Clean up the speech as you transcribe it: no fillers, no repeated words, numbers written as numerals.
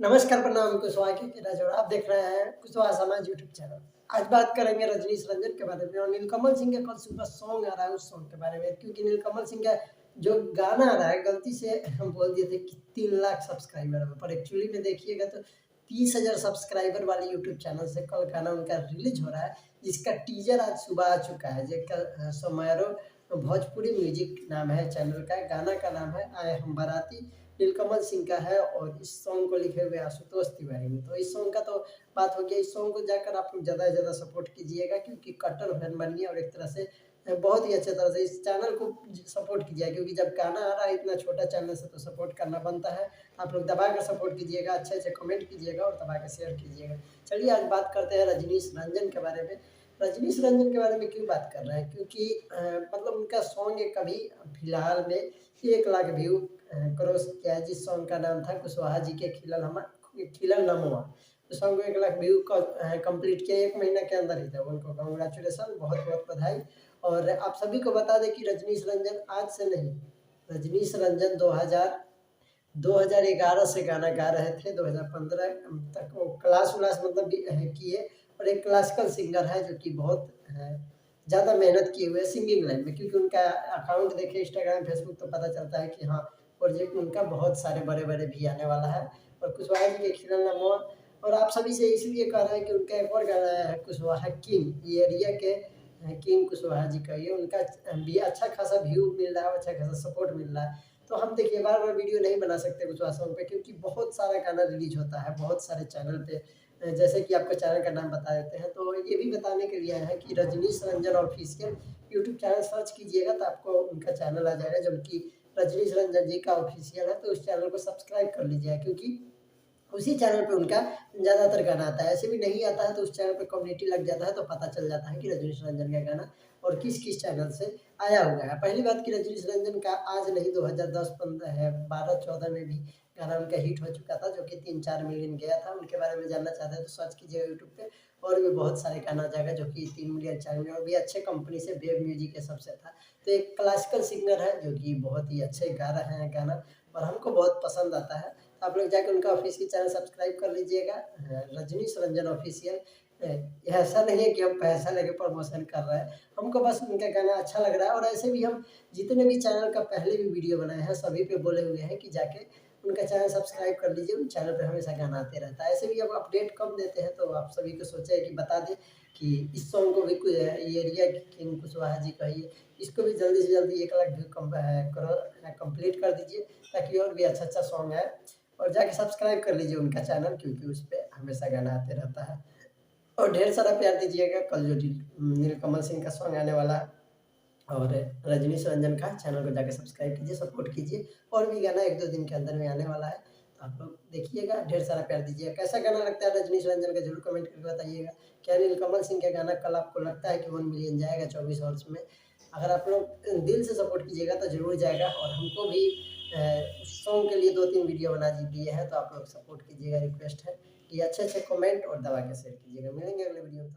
नमस्कार, प्रणाम, कुशवाहा की जोड़ा आप देख रहे हैं कुशवाहा समाज यूट्यूब चैनल। आज बात करेंगे रजनीश रंजन के बारे में और नीलकमल सिंह का कल सुबह सॉन्ग आ रहा है उस सॉन्ग के बारे में, क्योंकि नीलकमल सिंह का जो गाना आ रहा है गलती से हम बोल दिए थे कि 3 लाख सब्सक्राइबर है, पर एक्चुअली में देखिएगा तो 30,000 सब्सक्राइबर वाले यूट्यूब चैनल से कल गाना उनका रिलीज हो रहा है, जिसका टीजर आज सुबह आ चुका है। जिसका समारोह भोजपुरी म्यूजिक नाम है चैनल का, गाना का नाम है आए हम बाराती, नीलकमल सिंह का है और इस सॉन्ग को लिखे हुए आशुतोष तिवारी ने। तो इस सॉन्ग का तो बात हो गया, इस सॉन्ग को जाकर आप लोग ज़्यादा से ज़्यादा सपोर्ट कीजिएगा, क्योंकि कट्टर फैन बनिए और एक तरह से बहुत ही अच्छे तरह से इस चैनल को सपोर्ट कीजिए, क्योंकि जब गाना आ रहा है इतना छोटा चैनल से तो सपोर्ट करना बनता है। आप लोग दबा कर सपोर्ट कीजिएगा, अच्छे-अच्छे कमेंट कीजिएगा और दबा के शेयर कीजिएगा। चलिए आज बात करते हैं रजनीश रंजन के बारे में। रजनीश रंजन के बारे में क्यों बात कर रहे हैं? क्योंकि मतलब उनका सॉन्ग एक अभी फिलहाल में 1 लाख व्यू क्रॉस किया है, जिस सॉन्ग का नाम था कुशवाहा जी के खिलल नमवा। तो सॉन्ग को 1 लाख व्यू कंप्लीट किया 1 महीना के अंदर ही था। उनको कांग्रेचुलेसन, बहुत-बहुत बधाई। और आप सभी को बता दें कि रजनीश रंजन आज से नहीं, रजनीश रंजन 2011 से गाना गा रहे थे, 2015 तक वो क्लास-व्लास मतलब भी किए और एक क्लासिकल सिंगर है जो कि बहुत ज़्यादा मेहनत किए हुए हैं सिंगिंग लाइन में, क्योंकि उनका अकाउंट देखिए इंस्टाग्राम, फेसबुक तो पता चलता है कि हाँ, प्रोजेक्ट उनका बहुत सारे बड़े-बड़े भी आने वाला है। और कुशवाहा जी के खिलल नमवा। और आप सभी से इसलिए कह रहे हैं कि उनका एक और गाना आया है कुशवाहा किंग, ये एरिया के किंग कुशवाहा जी का, ये उनका भी अच्छा खासा व्यू मिल रहा है, अच्छा खासा सपोर्ट मिल रहा है। तो हम देखिए बार-बार वीडियो नहीं बना सकते कुशवाहा सॉन्ग पे, क्योंकि बहुत सारा गाना रिलीज़ होता है, बहुत सारे चैनल पे। जैसे कि आपको चैनल का नाम बता देते हैं, तो ये भी बताने के लिए आए हैं कि Rajneesh Ranjan official YouTube channel search कीजिएगा तो आपको उनका चैनल आ जाएगा, जो कि रजनीश रंजन जी का ऑफिशियल है। तो उस चैनल को सब्सक्राइब कर लीजिएगा, क्योंकि उसी चैनल पे उनका ज़्यादातर गाना आता है। ऐसे भी नहीं आता है तो उस चैनल पे कम्युनिटी लग जाता है, तो पता चल जाता है कि रजनीश रंजन का गाना और किस-किस चैनल से आया हुआ है। पहली बात कि रजनीश रंजन का आज नहीं 2010-15 है, 12-14 में भी गाना उनका हिट हो चुका था, जो कि 3-4 मिलियन गया था। उनके बारे में जानना चाहते हैं तो सर्च कीजिएगा यूट्यूब पे, और भी बहुत सारे गाना आ जाएगा जो कि 3 मिलियन 4 मिलियन, और भी अच्छे कंपनी से वेव म्यूजिक के सबसे था। तो एक क्लासिकल सिंगर है जो कि बहुत ही अच्छे गा रहे हैं गाना और हमको बहुत पसंद आता है। तो आप लोग जाके उनका ऑफिशियल चैनल सब्सक्राइब कर लीजिएगा, रजनीश रंजन ऑफिशियल। ऐसा नहीं है कि हम पैसा लेके प्रमोशन कर रहे हैं, हमको बस उनका गाना अच्छा लग रहा है। और ऐसे भी हम जितने भी चैनल का पहले भी वीडियो बनाए हैं, सभी पे बोले हुए हैं कि जाके उनका चैनल सब्सक्राइब कर लीजिए, उन चैनल पे हमेशा गाना आते रहता है। ऐसे भी हम अपडेट कम देते हैं, तो आप सभी को सोचे कि बता दें कि इस सॉन्ग को भी ये एरिया किंग कुशवाहा जी का ही, इसको भी जल्दी से जल्दी 1 लाख व्यू कंप्लीट कर दीजिए, ताकि और भी अच्छा-अच्छा सॉन्ग आए। और जाके सब्सक्राइब कर लीजिए उनका चैनल, क्योंकि उसपे हमेशा गाना आते रहता है। और ढेर सारा प्यार दीजिएगा, कल जो नीलकमल सिंह का सॉन्ग आने वाला है और रजनीश रंजन का चैनल को जाके सब्सक्राइब कीजिए, सपोर्ट कीजिए। और भी गाना 1-2 दिन के अंदर में आने वाला है, तो आप लोग देखिएगा, ढेर सारा प्यार दीजिएगा। कैसा गाना लगता है रजनीश रंजन का ज़रूर कमेंट करके बताइएगा। क्या नीलकमल सिंह का गाना कल आपको लगता है कि 1 मिलियन जाएगा 24 आवर्स में? अगर आप लोग दिल से सपोर्ट कीजिएगा तो ज़रूर जाएगा। और हमको भी उस सॉन्ग के लिए 2-3 वीडियो बना दिए हैं, तो आप लोग सपोर्ट कीजिएगा, रिक्वेस्ट है कि अच्छे-अच्छे कमेंट और दबा के शेयर कीजिएगा। मिलेंगे अगले वीडियो में।